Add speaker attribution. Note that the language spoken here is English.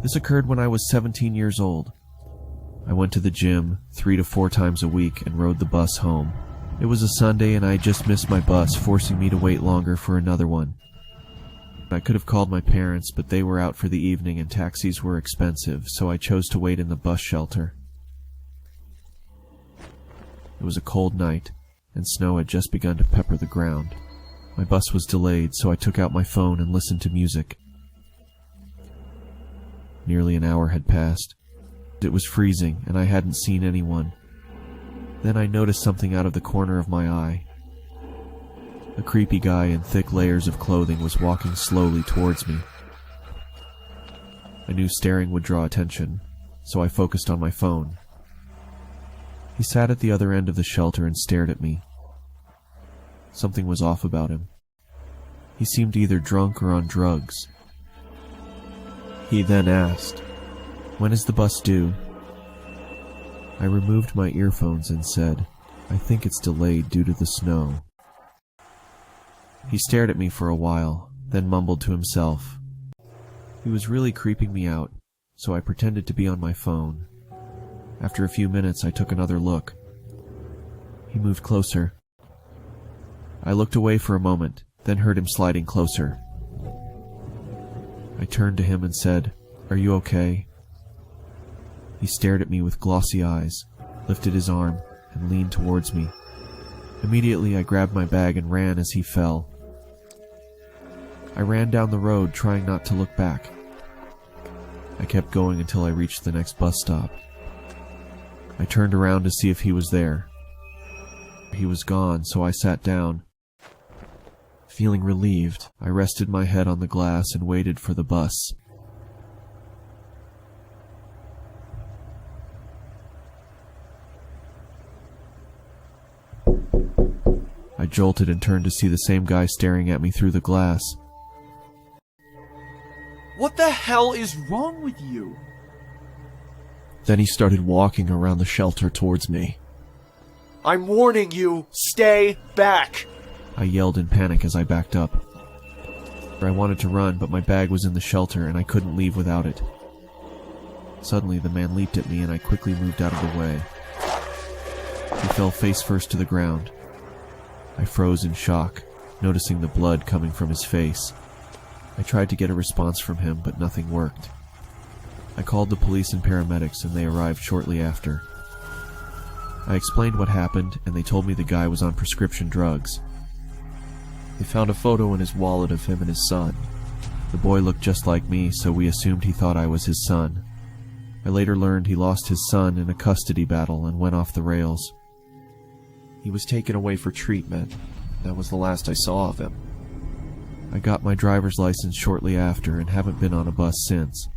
Speaker 1: This occurred when I was 17 years old. I went to the gym 3 to 4 times a week and rode the bus home. It was a Sunday and I had just missed my bus, forcing me to wait longer for another one. I could have called my parents, but they were out for the evening and taxis were expensive, so I chose to wait in the bus shelter. It was a cold night, and snow had just begun to pepper the ground. My bus was delayed, so I took out my phone and listened to music. Nearly an hour had passed. It was freezing, and I hadn't seen anyone. Then I noticed something out of the corner of my eye. A creepy guy in thick layers of clothing was walking slowly towards me. I knew staring would draw attention, so I focused on my phone. He sat at the other end of the shelter and stared at me. Something was off about him. He seemed either drunk or on drugs. He then asked, "When is the bus due?" I removed my earphones and said, "I think it's delayed due to the snow." He stared at me for a while, then mumbled to himself. He was really creeping me out, so I pretended to be on my phone. After a few minutes, I took another look. He moved closer. I looked away for a moment, then heard him sliding closer. I turned to him and said, "Are you okay?" He stared at me with glossy eyes, lifted his arm, and leaned towards me. Immediately, I grabbed my bag and ran as he fell. I ran down the road, trying not to look back. I kept going until I reached the next bus stop. I turned around to see if he was there. He was gone, so I sat down. Feeling relieved, I rested my head on the glass and waited for the bus. I jolted and turned to see the same guy staring at me through the glass.
Speaker 2: What the hell is wrong with you?
Speaker 1: Then he started walking around the shelter towards me.
Speaker 2: I'm warning you, stay back!
Speaker 1: I yelled in panic as I backed up. I wanted to run, but my bag was in the shelter and I couldn't leave without it. Suddenly, the man leaped at me and I quickly moved out of the way. He fell face first to the ground. I froze in shock, noticing the blood coming from his face. I tried to get a response from him, but nothing worked. I called the police and paramedics, and they arrived shortly after. I explained what happened, and they told me the guy was on prescription drugs. They found a photo in his wallet of him and his son. The boy looked just like me, so we assumed he thought I was his son. I later learned he lost his son in a custody battle and went off the rails. He was taken away for treatment. That was the last I saw of him. I got my driver's license shortly after and haven't been on a bus since.